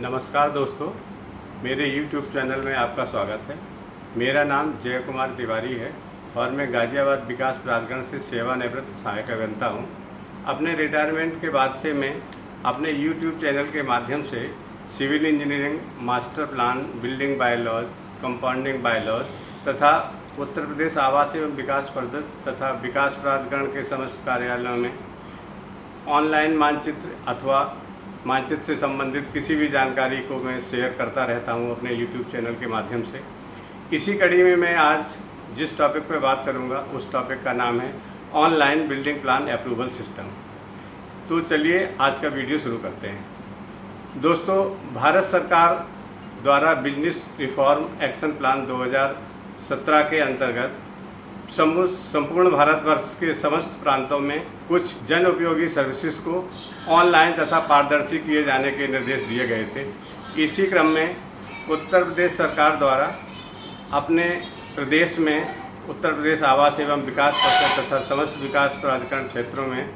नमस्कार दोस्तों, मेरे YouTube चैनल में आपका स्वागत है। मेरा नाम जय कुमार तिवारी है और मैं गाज़ियाबाद विकास प्राधिकरण से सेवानिवृत्त सहायक अभियंता हूँ। अपने रिटायरमेंट के बाद से मैं अपने YouTube चैनल के माध्यम से civil engineering, master plan, building bylaws, compounding bylaws तथा उत्तर प्रदेश आवास एवं विकास परिषद तथा विकास प्राधिकरण के समस्त कार्यालयों में ऑनलाइन मानचित्र अथवा मानचित्र से संबंधित किसी भी जानकारी को मैं शेयर करता रहता हूं अपने YouTube चैनल के माध्यम से। इसी कड़ी में मैं आज जिस टॉपिक पर बात करूंगा उस टॉपिक का नाम है online building plan approval system. तो चलिए आज का वीडियो शुरू करते हैं। दोस्तों, भारत सरकार द्वारा बिजनेस रिफॉर्म एक्शन प्लान 2017 के अंतर्गत संपूर्ण भारतवर्ष के समस्त प्रांतों में कुछ जन उपयोगी सर्विसेज को ऑनलाइन तथा पारदर्शी किए जाने के निर्देश दिए गए थे। इसी क्रम में उत्तर प्रदेश सरकार द्वारा अपने प्रदेश में उत्तर प्रदेश आवास एवं विकास परिषद तथा समस्त विकास प्राधिकरण क्षेत्रों में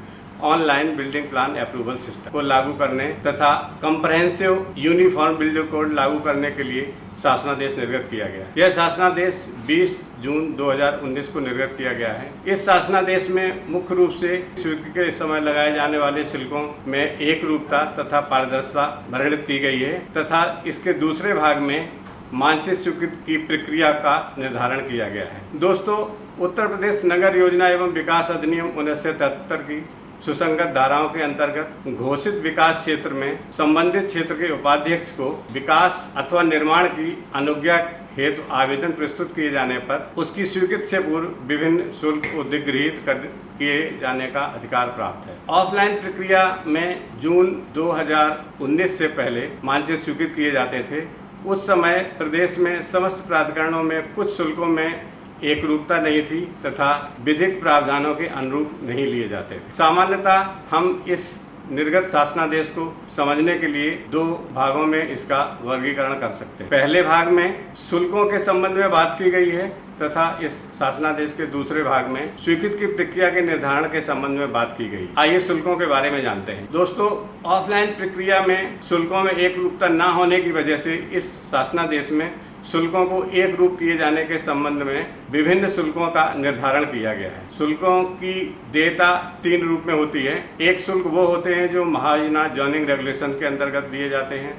online building plan approval system को लागू करने तथा कंप्रहेंसिव यूनिफॉर्म बिल्डिंग कोड लागू करने के लिए शासनादेश निर्गत किया गया। यह शासनादेश 20 जून 2019 को निर्गत किया गया है। इस शासनादेश में मुख्य रूप से शुल्क के समय लगाए जाने वाले शुल्कों में एक रूपता तथा पारदर्शिता वर्णित की गई है तथा इसके दूसरे भाग में मानचित्र स्वीकृति की प्रक्रिया का निर्धारण किया गया है। दोस्तों, उत्तर प्रदेश नगर योजना एवं विकास अधिनियम 1973 की सुसंगत धाराओं के अंतर्गत घोषित विकास क्षेत्र में संबंधित क्षेत्र के उपाध्यक्ष को विकास अथवा निर्माण की अनुज्ञा हेतु आवेदन प्रस्तुत किए जाने पर उसकी स्वीकृति से पूर्व विभिन्न शुल्क अधिगृहीत किए जाने का अधिकार प्राप्त है। ऑफलाइन प्रक्रिया में जून 2019 से पहले मानचित्र स्वीकृत किए जाते थे। उस समय प्रदेश में समस्त प्राधिकरणों में कुछ शुल्कों में एक रूपता नहीं थी तथा विधिक प्रावधानों के अनुरूप नहीं लिए जाते थे। सामान्यतः हम इस निर्गत शासनादेश को समझने के लिए दो भागों में इसका वर्गीकरण कर सकते हैं। पहले भाग में शुल्कों के संबंध में बात की गई है तथा इस शासनादेश के दूसरे भाग में स्वीकृति की प्रक्रिया के निर्धारण के संबंध में बात की गई। आइए शुल्कों के बारे में जानते हैं। दोस्तों, ऑफलाइन प्रक्रिया में शुल्कों में एक रूपता न होने की वजह से इस शासनादेश में शुल्कों को एक रूप किए जाने के संबंध में विभिन्न शुल्कों का निर्धारण किया गया है। शुल्कों की देयता 3 रूप में होती है। एक शुल्क वो होते हैं जो महाजना जोनिंग रेगुलेशन के अंतर्गत दिए जाते हैं।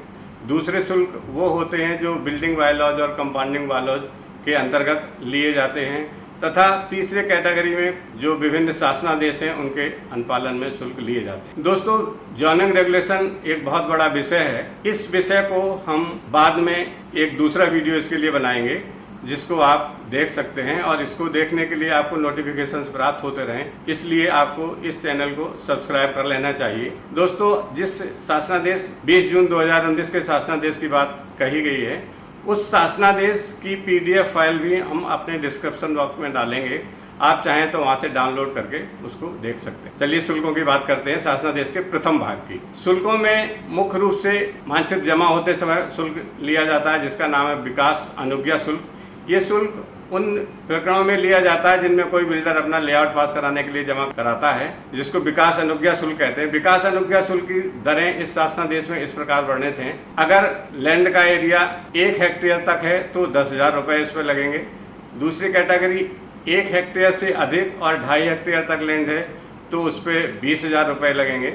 दूसरे शुल्क वो होते हैं जो बिल्डिंग बायलॉज और कंपाउंडिंग बायलॉज के अंतर्गत लिए जाते हैं तथा तीसरे कैटेगरी में जो विभिन्न शासनादेश हैं उनके अनुपालन में शुल्क लिए जाते हैं। दोस्तों, जोनिंग रेगुलेशन एक बहुत बड़ा विषय है। इस विषय को हम बाद में एक दूसरा वीडियो इसके लिए बनाएंगे जिसको आप देख सकते हैं और इसको देखने के लिए आपको नोटिफिकेशंस प्राप्त होते रहें, इसलिए आपको इस चैनल को सब्सक्राइब कर लेना चाहिए। दोस्तों, जिस शासनादेश 20 जून 2019 के शासनादेश की बात कही गई है उस शासनादेश की PDF फाइल भी हम अपने डिस्क्रिप्शन बॉक्स में डालेंगे। आप चाहें तो वहां से डाउनलोड करके उसको देख सकते हैं। चलिए शुल्कों की बात करते हैं। शासनादेश के प्रथम भाग की शुल्कों में मुख्य रूप से मानचित्र जमा होते समय शुल्क लिया जाता है जिसका नाम है विकास अनुज्ञा शुल्क। ये शुल्क उन प्रकरणों में लिया जाता है जिनमें कोई बिल्डर अपना लेआउट पास कराने के लिए जमा कराता है, जिसको विकास अनुज्ञा शुल्क कहते हैं। विकास अनुज्ञा शुल्क की दरें इस शासनादेश में इस प्रकार वर्णित हैं। अगर लैंड का एरिया 1 हेक्टेयर तक है तो 10,000 रुपये इस पर लगेंगे। दूसरी कैटेगरी 1 हेक्टेयर से अधिक और 2.5 हेक्टेयर तक लैंड है तो उस पर 20,000 रुपये लगेंगे।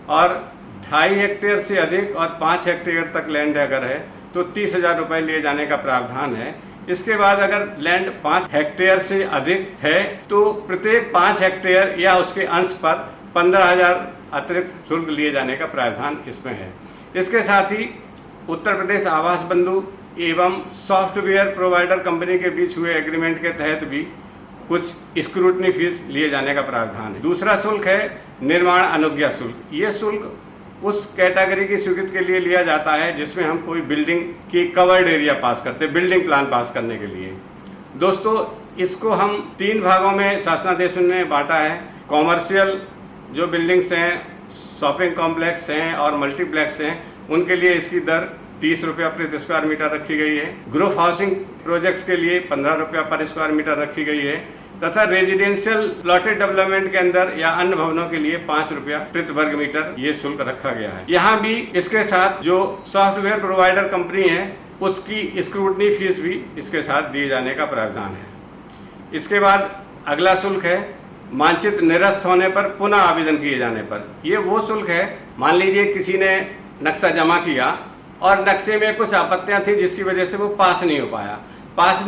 और 2.5 हेक्टेयर से अधिक और 5 हेक्टेयर तक लैंड अगर है तो 30,000 रुपये लिए जाने का प्रावधान है। इसके बाद अगर लैंड 5 हेक्टेयर से अधिक है तो प्रत्येक 5 हेक्टेयर या उसके अंश पर 15,000 अतिरिक्त शुल्क लिए जाने का प्रावधान इसमें है। इसके साथ ही उत्तर प्रदेश आवास बंधु एवं सॉफ्टवेयर प्रोवाइडर कंपनी के बीच हुए एग्रीमेंट के तहत भी कुछ स्क्रूटनी फीस लिए जाने का प्रावधान है। दूसरा शुल्क है निर्माण अनुज्ञा शुल्क। ये शुल्क उस कैटेगरी की स्वीकृति के लिए लिया जाता है जिसमें हम कोई बिल्डिंग की कवर्ड एरिया पास करते हैं, बिल्डिंग प्लान पास करने के लिए। दोस्तों, इसको हम 3 भागों में शासनादेश में बांटा है। कॉमर्शियल जो बिल्डिंग्स हैं, शॉपिंग कॉम्प्लेक्स हैं और मल्टीप्लेक्स हैं, उनके लिए इसकी दर 30 रुपया प्रति स्क्वायर मीटर रखी गई है। ग्रुप हाउसिंग प्रोजेक्ट्स के लिए 15 रुपया पर स्क्वायर मीटर रखी गई है। तथा रेजिडेंशियल प्लॉटेड डेवलपमेंट के अंदर या अन्य भवनों के लिए 5 रुपया प्रति वर्ग मीटर ये शुल्क रखा गया है। यहाँ भी इसके साथ जो सॉफ्टवेयर प्रोवाइडर कंपनी है उसकी स्क्रूटनी फीस भी इसके साथ दिए जाने का प्रावधान है। इसके बाद अगला शुल्क है मानचित्र निरस्त होने पर पुनः आवेदन किए जाने पर। ये वो शुल्क है, मान लीजिए किसी ने नक्शा जमा किया और नक्शे में कुछ आपत्तियां थी जिसकी वजह से वो पास नहीं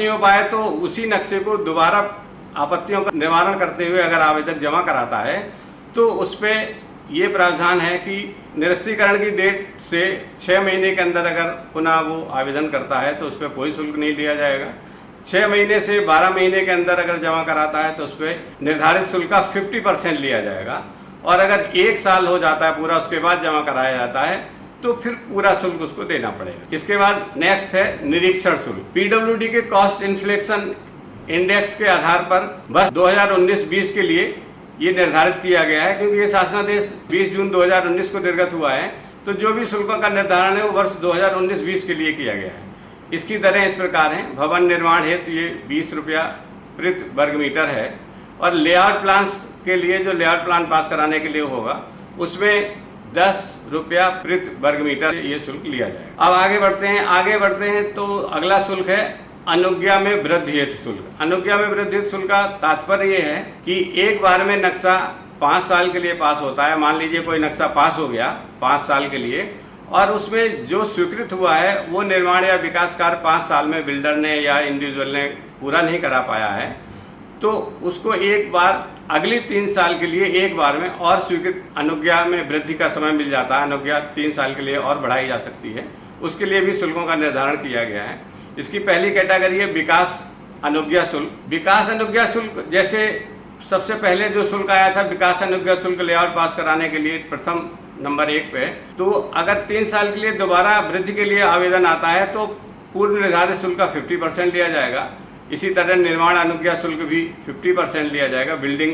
हो पाए तो उसी नक्शे को दोबारा आपत्तियों का निवारण करते हुए अगर आवेदक जमा कराता है तो उस पर ये प्रावधान है कि निरस्तीकरण की डेट से 6 महीने के अंदर अगर पुनः वो आवेदन करता है तो उस पर कोई शुल्क नहीं लिया जाएगा। 6 महीने से 12 महीने के अंदर अगर जमा कराता है तो उस पर निर्धारित शुल्क का 50% लिया जाएगा, और अगर 1 साल हो जाता है पूरा उसके बाद जमा कराया जाता है तो फिर पूरा शुल्क उसको देना पड़ेगा। इसके बाद नेक्स्ट है निरीक्षण शुल्क। पीडब्ल्यूडी के कॉस्ट इन्फ्लेशन इंडेक्स के आधार पर वर्ष 2019-20 के लिए ये निर्धारित किया गया है, क्योंकि ये शासनादेश 20 जून 2019 को निर्गत हुआ है, तो जो भी शुल्कों का निर्धारण है वो वर्ष 2019-20 के लिए किया गया है। इसकी दरें इस प्रकार हैं। भवन निर्माण हेतु ये 20 रुपया प्रति वर्ग मीटर है, और लेआउट प्लान्स के लिए जो लेआउट प्लान पास कराने के लिए होगा उसमें 10 रुपया प्रति वर्ग मीटर ये शुल्क लिया जाएगा। अब आगे बढ़ते हैं तो अगला शुल्क है अनुज्ञा में वृद्धि हेतु शुल्क। अनुज्ञा में वृद्धि हेतु शुल्क का तात्पर्य ये है कि एक बार में नक्शा 5 साल के लिए पास होता है। मान लीजिए कोई नक्शा पास हो गया 5 साल के लिए, और उसमें जो स्वीकृत हुआ है वो निर्माण या विकास कार्य 5 साल में बिल्डर ने या इंडिविजुअल ने पूरा नहीं करा पाया है, तो उसको एक बार अगली 3 साल के लिए एक बार में और स्वीकृत अनुज्ञा में वृद्धि का समय मिल जाता है। अनुज्ञा 3 साल के लिए और बढ़ाई जा सकती है, उसके लिए भी शुल्कों का निर्धारण किया गया है। इसकी पहली कैटेगरी है विकास अनुज्ञा शुल्क। विकास अनुज्ञा शुल्क जैसे सबसे पहले जो शुल्क आया था विकास अनुज्ञा शुल्क लेआउट पास कराने के लिए प्रथम नंबर 1 पे, तो अगर 3 साल के लिए दोबारा वृद्धि के लिए आवेदन आता है तो पूर्व निर्धारित शुल्क का 50% लिया जाएगा। इसी तरह निर्माण अनुज्ञा शुल्क भी 50% लिया जाएगा बिल्डिंग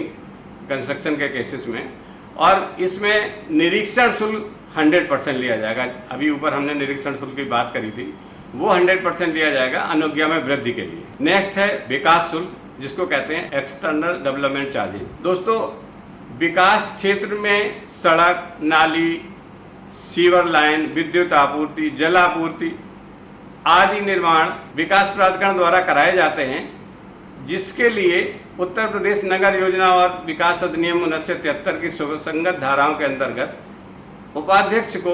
कंस्ट्रक्शन के केसेस में, और इसमें निरीक्षण शुल्क 100% लिया जाएगा। अभी ऊपर हमने निरीक्षण शुल्क की बात करी थी, वो 100% लिया जाएगा अनुज्ञा में वृद्धि के लिए। नेक्स्ट है विकास शुल्क, जिसको कहते हैं एक्सटर्नल डेवलपमेंट चार्जेज। दोस्तों, विकास क्षेत्र में सड़क, नाली, सीवर लाइन, विद्युत आपूर्ति, जल आपूर्ति आदि निर्माण विकास प्राधिकरण द्वारा कराए जाते हैं, जिसके लिए उत्तर प्रदेश नगर योजना और विकास अधिनियम 1973 की सुसंगत धाराओं के अंतर्गत उपाध्यक्ष को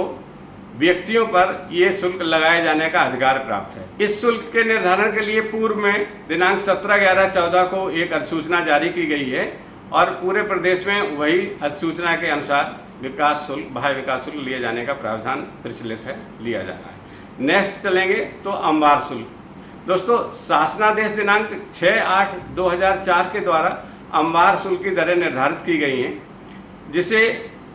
व्यक्तियों पर ये शुल्क लगाए जाने का अधिकार प्राप्त है। इस शुल्क के निर्धारण के लिए पूर्व में दिनांक 17/11/14 को एक अधिसूचना जारी की गई है, और पूरे प्रदेश में वही अधिसूचना के अनुसार विकास शुल्क, बाह्य विकास शुल्क लिए जाने का प्रावधान प्रचलित है, लिया जा रहा है। नेक्स्ट चलेंगे तो अंबार शुल्क। दोस्तों, शासनादेश दिनांक 6/8/2004 के द्वारा अंबार शुल्क की दरें निर्धारित की गई हैं, जिसे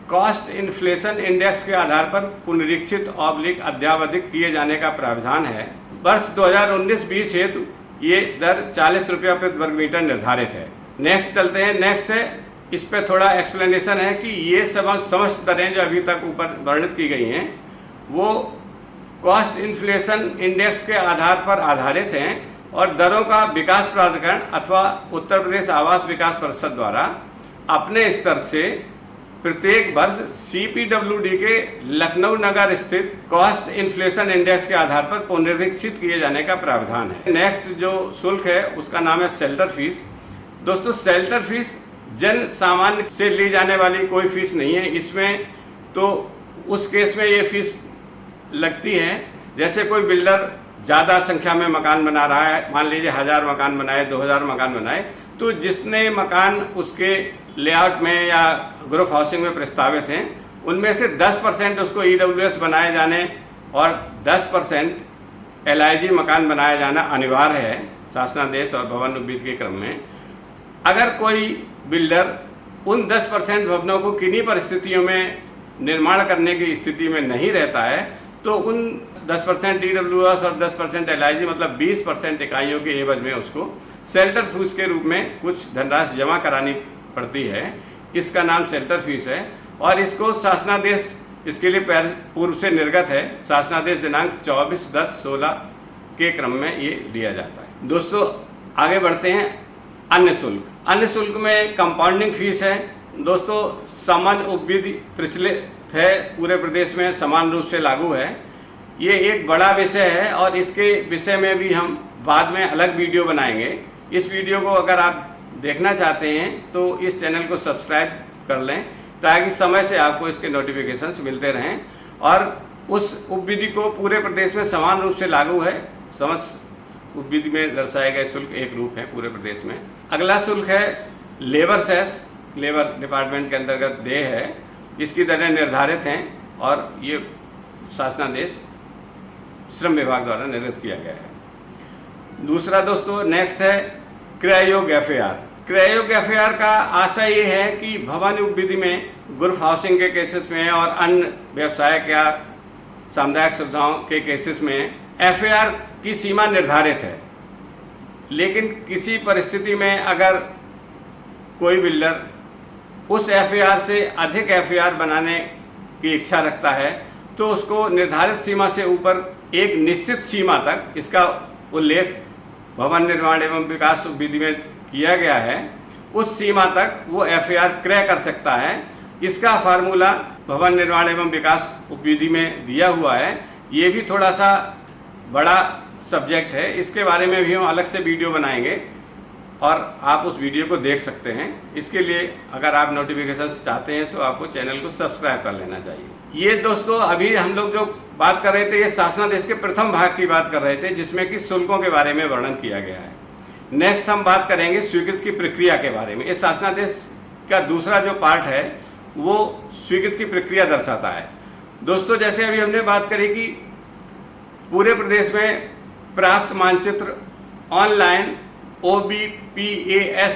कॉस्ट इन्फ्लेशन इंडेक्स के आधार पर पुनरीक्षित अद्यावधिक किए जाने का प्रावधान है। वर्ष 2019-20 हेतु ये दर 40 रुपया प्रति वर्ग मीटर निर्धारित है। नेक्स्ट चलते हैं। नेक्स्ट है, इस पर थोड़ा एक्सप्लेनेशन है कि ये समस्त दरें जो अभी तक ऊपर वर्णित की गई हैं वो कॉस्ट इन्फ्लेशन इंडेक्स के आधार पर आधारित हैं, और दरों का विकास प्राधिकरण अथवा उत्तर प्रदेश आवास विकास परिषद द्वारा अपने स्तर से प्रत्येक वर्ष CPWD के लखनऊ नगर स्थित कॉस्ट इन्फ्लेशन इंडेक्स के आधार पर पुनरीक्षित किए जाने का प्रावधान है। नेक्स्ट जो शुल्क है उसका नाम है शेल्टर फीस। दोस्तों, शेल्टर फीस जन सामान्य से ली जाने वाली कोई फीस नहीं है। इसमें तो उस केस में ये फीस लगती है जैसे कोई बिल्डर ज़्यादा संख्या में मकान बना रहा है, मान लीजिए 1000 मकान बनाए, 2000 मकान बनाए, तो जितने मकान उसके लेआउट में या ग्रुप हाउसिंग में प्रस्तावित हैं उनमें से 10% उसको EWS बनाए जाने और 10% LIG मकान बनाया जाना अनिवार्य है शासनादेश और भवन विधि के क्रम में। अगर कोई बिल्डर उन 10% भवनों को किन्हीं परिस्थितियों में निर्माण करने की स्थिति में नहीं रहता है तो उन 10% EWS और 10% LIG मतलब 20% इकाइयों के एवज में उसको शेल्टर फीस के रूप में कुछ धनराशि जमा करानी पड़ती है। इसका नाम शेल्टर फीस है और इसको शासनादेश इसके लिए पूर्व से निर्गत है। शासनादेश दिनांक 24/10/16 के क्रम में ये लिया जाता है। दोस्तों आगे बढ़ते हैं अन्य शुल्क। अन्य शुल्क में कंपाउंडिंग फीस है। दोस्तों, सामान्य उपविधि प्रचलित है, पूरे प्रदेश में समान रूप से लागू है। ये एक बड़ा विषय है और इसके विषय में भी हम बाद में अलग वीडियो बनाएंगे। इस वीडियो को अगर आप देखना चाहते हैं तो इस चैनल को सब्सक्राइब कर लें ताकि समय से आपको इसके नोटिफिकेशंस मिलते रहें। और उस उपविधि को पूरे प्रदेश में समान रूप से लागू है। समस्त उपविधि में दर्शाए गए शुल्क एक रूप है पूरे प्रदेश में। अगला शुल्क है लेबर सेस। लेबर डिपार्टमेंट के अंतर्गत देय है। इसकी दरें निर्धारित हैं और ये शासनादेश श्रम विभाग द्वारा निर्गत किया गया है। दूसरा दोस्तों नेक्स्ट है क्रय योग्य एफआईआर। क्रय योग्य एफआईआर का आशय ये है कि भवन उपविधि में ग्रुप हाउसिंग के केसेस में और अन्य व्यवसायिक या सामुदायिक सुविधाओं के केसेस में एफआईआर की सीमा निर्धारित है, लेकिन किसी परिस्थिति में अगर कोई बिल्डर उस एफआईआर से अधिक एफआईआर बनाने की इच्छा रखता है तो उसको निर्धारित सीमा से ऊपर एक निश्चित सीमा तक, इसका उल्लेख भवन निर्माण एवं विकास उपविधि में किया गया है, उस सीमा तक वो एफआईआर क्रय कर सकता है। इसका फार्मूला भवन निर्माण एवं विकास उपविधि में दिया हुआ है। ये भी थोड़ा सा बड़ा सब्जेक्ट है, इसके बारे में भी हम अलग से वीडियो बनाएंगे और आप उस वीडियो को देख सकते हैं। इसके लिए अगर आप नोटिफिकेशंस चाहते हैं तो आपको चैनल को सब्सक्राइब कर लेना चाहिए। ये दोस्तों अभी हम लोग जो बात कर रहे थे ये शासनादेश के प्रथम भाग की बात कर रहे थे जिसमें कि शुल्कों के बारे में वर्णन किया गया है। नेक्स्ट हम बात करेंगे स्वीकृत की प्रक्रिया के बारे में। इस शासनादेश का दूसरा जो पार्ट है वो स्वीकृत की प्रक्रिया दर्शाता है। दोस्तों, जैसे अभी हमने बात करी कि पूरे प्रदेश में प्राप्त मानचित्र ऑनलाइन OBPAS,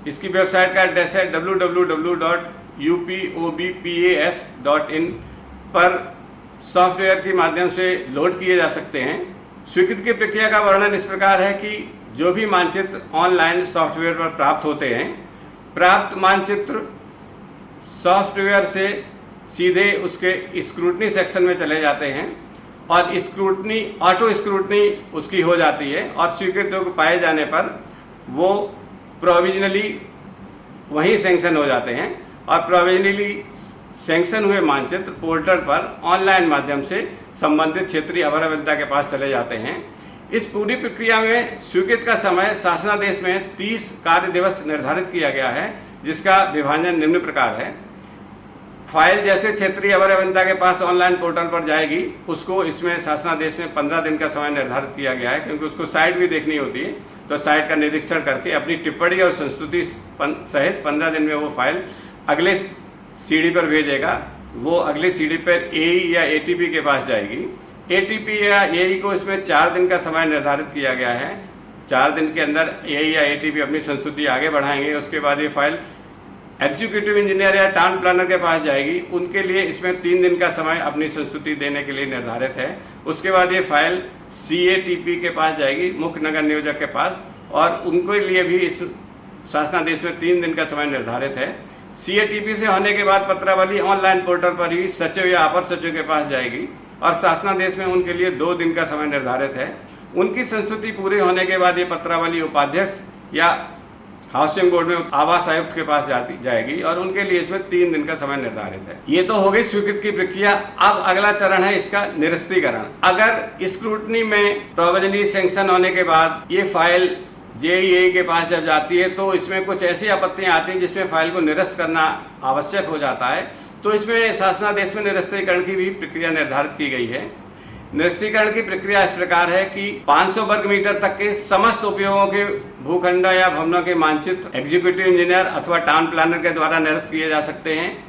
इसकी वेबसाइट का एड्रेस है www.upobpas.in पर सॉफ्टवेयर के माध्यम से लोड किए जा सकते हैं। स्वीकृत की प्रक्रिया का वर्णन इस प्रकार है कि जो भी मानचित्र ऑनलाइन सॉफ्टवेयर पर प्राप्त होते हैं, प्राप्त मानचित्र सॉफ्टवेयर से सीधे उसके स्क्रूटनी सेक्शन में चले जाते हैं और स्क्रूटनी, ऑटो स्क्रूटनी उसकी हो जाती है और स्वीकृत योग्य पाए जाने पर वो प्रोविजनली वहीं सैंक्शन हो जाते हैं और प्रोविजनली सैंक्शन हुए मानचित्र पोर्टल पर ऑनलाइन माध्यम से संबंधित क्षेत्रीय अवर अभियंता के पास चले जाते हैं। इस पूरी प्रक्रिया में स्वीकृत का समय शासनादेश में 30 कार्य दिवस निर्धारित किया गया है, जिसका विभाजन निम्न प्रकार है। फाइल जैसे क्षेत्रीय अवर अभियंता के पास ऑनलाइन पोर्टल पर जाएगी, उसको इसमें शासनादेश में 15 दिन का समय निर्धारित किया गया है, क्योंकि उसको साइट भी देखनी होती है। तो साइट का निरीक्षण करके अपनी टिप्पणी और संस्तुति सहित 15 दिन में वो फाइल अगले सीढ़ी पर भेजेगा। वो अगली सीढ़ी पर AE या ATP के पास जाएगी। ATP या AE को इसमें 4 दिन का समय निर्धारित किया गया है। 4 दिन के अंदर AE या ATP अपनी संस्तुति आगे बढ़ाएंगे। उसके बाद ये फाइल एग्जीक्यूटिव इंजीनियर या टाउन प्लानर के पास जाएगी। उनके लिए इसमें 3 दिन का समय अपनी संस्तुति देने के लिए निर्धारित है। उसके बाद ये फाइल CATP के पास जाएगी, मुख्य नगर नियोजक के पास, और उनके लिए भी इस शासनादेश में 3 दिन का समय निर्धारित है। CATP से होने के बाद पत्रावली ऑनलाइन पोर्टल पर ही सचिव या अपर सचिव के पास जाएगी और शासनादेश में उनके लिए 2 दिन का समय निर्धारित है। उनकी संस्तुति पूरी होने के बाद ये पत्रावली उपाध्यक्ष या हाउसिंग बोर्ड में आवास आयुक्त के पास जाएगी और उनके लिए इसमें 3 दिन का समय निर्धारित है। ये तो हो गई स्वीकृत की प्रक्रिया। अब अगला चरण है इसका निरस्तीकरण। अगर स्क्रूटनी में प्रोविजनली सैंक्शन होने के बाद ये फाइल JEA के पास जब जाती है तो इसमें कुछ ऐसी आपत्तियां आती हैं जिसमें फाइल को निरस्त करना आवश्यक हो जाता है। तो इसमें शासनादेश में निरस्तीकरण की भी प्रक्रिया निर्धारित की गई है। निरस्तीकरण की प्रक्रिया इस प्रकार है कि 500 वर्ग मीटर तक के समस्त उपयोगों के भूखंड या भवनों के मानचित्र एग्जीक्यूटिव इंजीनियर अथवा टाउन प्लानर के द्वारा निरस्त किए जा सकते हैं।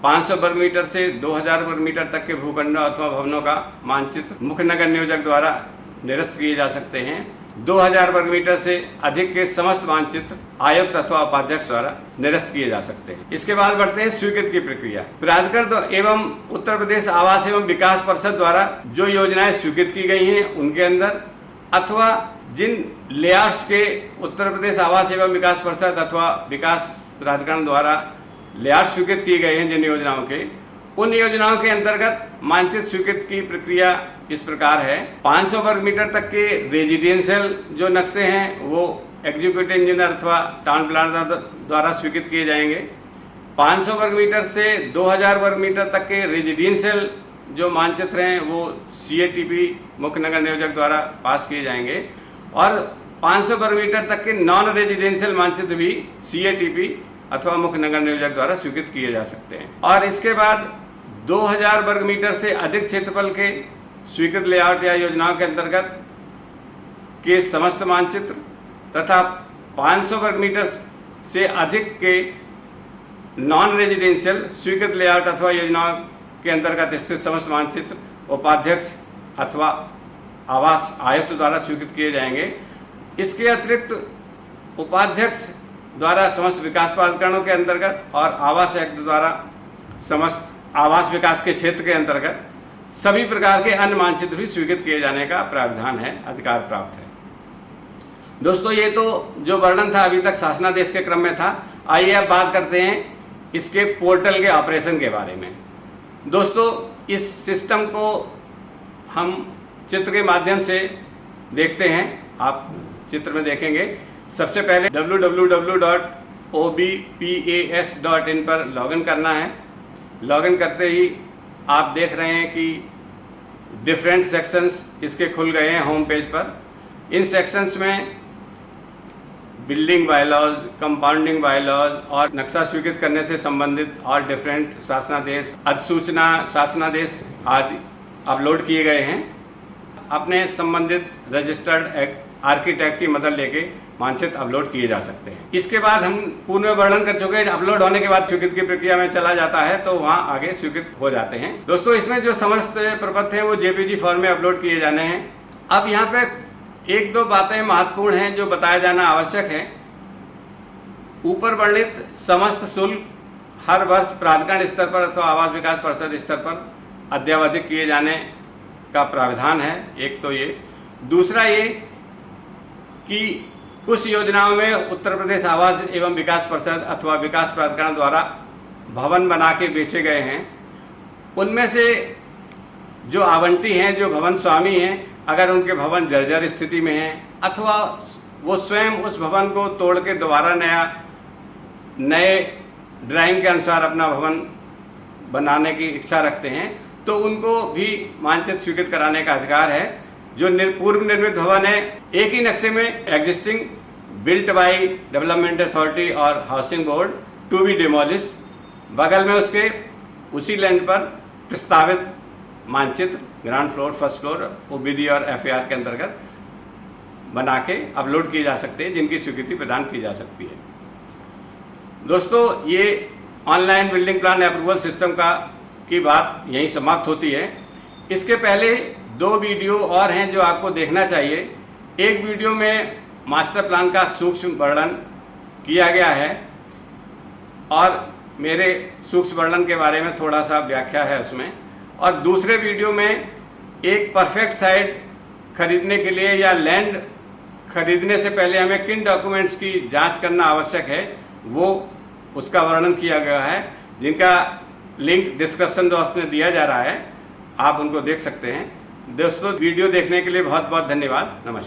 500 वर्ग मीटर से 2000 वर्ग मीटर तक के भूखंडों अथवा भवनों का मानचित्र मुख्य नगर नियोजक द्वारा निरस्त किए जा सकते हैं। 2000 वर्ग मीटर से अधिक के समस्त मानचित्र आयुक्त अथवा उपाध्यक्ष द्वारा निरस्त किए जा सकते हैं। इसके बाद बढ़ते हैं स्वीकृत की प्रक्रिया। प्राधिकरण एवं उत्तर प्रदेश आवास एवं विकास परिषद द्वारा जो योजनाएं स्वीकृत की गई हैं उनके अंदर, अथवा जिन लेआउट्स के उत्तर प्रदेश आवास एवं विकास परिषद अथवा विकास प्राधिकरण द्वारा लेआउट स्वीकृत किए गए हैं जिन योजनाओं के, उन योजनाओं के अंतर्गत मानचित्र स्वीकृत की प्रक्रिया इस प्रकार है। 500 वर्ग मीटर तक के रेजिडेंशियल जो नक्शे हैं वो एग्जीक्यूटिव इंजीनियर अथवा टाउन प्लानर द्वारा स्वीकृत किए जाएंगे। 500 वर्ग मीटर से 2000 वर्ग मीटर तक के रेजिडेंशियल जो मानचित्र हैं वो CATP मुख्य नगर नियोजक द्वारा पास किए जाएंगे और 500 वर्ग मीटर तक के नॉन रेजिडेंशियल मानचित्र भी CATP अथवा मुख्य नगर नियोजक द्वारा स्वीकृत किए जा सकते हैं। और इसके बाद 2000 वर्ग मीटर से अधिक क्षेत्रफल के स्वीकृत लेआउट या योजनाओं के अंतर्गत के समस्त मानचित्र तथा 500 वर्ग मीटर से अधिक के नॉन रेजिडेंशियल स्वीकृत लेआउट अथवा योजनाओं के अंतर्गत स्थित समस्त मानचित्र उपाध्यक्ष अथवा आवास आयुक्त द्वारा स्वीकृत किए जाएंगे। इसके अतिरिक्त उपाध्यक्ष द्वारा समस्त विकास प्राधिकरणों के अंतर्गत और आवास आयुक्त द्वारा समस्त आवास विकास के क्षेत्र के अंतर्गत सभी प्रकार के अन्य मानचित्र भी स्वीकृत किए जाने का प्रावधान है, अधिकार प्राप्त है। दोस्तों, ये तो जो वर्णन था अभी तक शासनादेश के क्रम में था। आइए अब बात करते हैं इसके पोर्टल के ऑपरेशन के बारे में। दोस्तों, इस सिस्टम को हम चित्र के माध्यम से देखते हैं। आप चित्र में देखेंगे। सबसे पहले www.obpas.in पर लॉगिन करना है। लॉगिन करते ही आप देख रहे हैं कि डिफरेंट सेक्शंस इसके खुल गए हैं होम पेज पर। इन सेक्शंस में बिल्डिंग बायलॉज, कंपाउंडिंग बायलॉज और नक्शा स्वीकृत करने से संबंधित और डिफरेंट शासनादेश, अधिसूचना, शासनादेश आदि अपलोड किए गए हैं। अपने संबंधित रजिस्टर्ड आर्किटेक्ट की मदद लेके मानचित्र अपलोड किए जा सकते हैं। इसके बाद हम पूर्व में वर्णन कर चुके हैं, अपलोड होने के बाद स्वीकृत की प्रक्रिया में चला जाता है तो वहाँ आगे स्वीकृत हो जाते हैं। दोस्तों, इसमें जो समस्त प्रपत्र हैं वो JPG फॉर्म में अपलोड किए जाने हैं। अब यहाँ पे एक दो बातें महत्वपूर्ण हैं जो बताया जाना आवश्यक है। ऊपर वर्णित समस्त शुल्क हर वर्ष प्राधिकरण स्तर पर अथवा आवास विकास परिषद स्तर पर अद्यावधिक किए जाने का प्रावधान है। एक तो ये, दूसरा ये कि कुछ योजनाओं में उत्तर प्रदेश आवास एवं विकास परिषद अथवा विकास प्राधिकरण द्वारा भवन बना के बेचे गए हैं। उनमें से जो आवंटी हैं, जो भवन स्वामी हैं, अगर उनके भवन जर्जर स्थिति में हैं अथवा वो स्वयं उस भवन को तोड़ के दोबारा नए ड्राइंग के अनुसार अपना भवन बनाने की इच्छा रखते हैं, तो उनको भी मानचित्र स्वीकृत कराने का अधिकार है। जो पूर्व निर्मित भवन है, एक ही नक्शे में existing, built by development authority और housing board to be demolished, बगल में उसके उसी लैंड पर प्रस्तावित मानचित्र ground floor, first floor, OBD और FAR के अंतर्गत बना के अपलोड किए जा सकते हैं, जिनकी स्वीकृति प्रदान की जा सकती है। दोस्तों, ये online building plan approval system की बात यहीं समाप्त होती है। इसके पहले 2 वीडियो और हैं जो आपको देखना चाहिए। एक वीडियो में मास्टर प्लान का सूक्ष्म वर्णन किया गया है और मेरे सूक्ष्म वर्णन के बारे में थोड़ा सा व्याख्या है उसमें, और दूसरे वीडियो में एक परफेक्ट साइट खरीदने के लिए या लैंड खरीदने से पहले हमें किन डॉक्यूमेंट्स की जांच करना आवश्यक है, वो उसका वर्णन किया गया है, जिनका लिंक डिस्क्रिप्शन बॉक्स में दिया जा रहा है। आप उनको देख सकते हैं। दोस्तों, वीडियो देखने के लिए बहुत बहुत धन्यवाद। नमस्कार।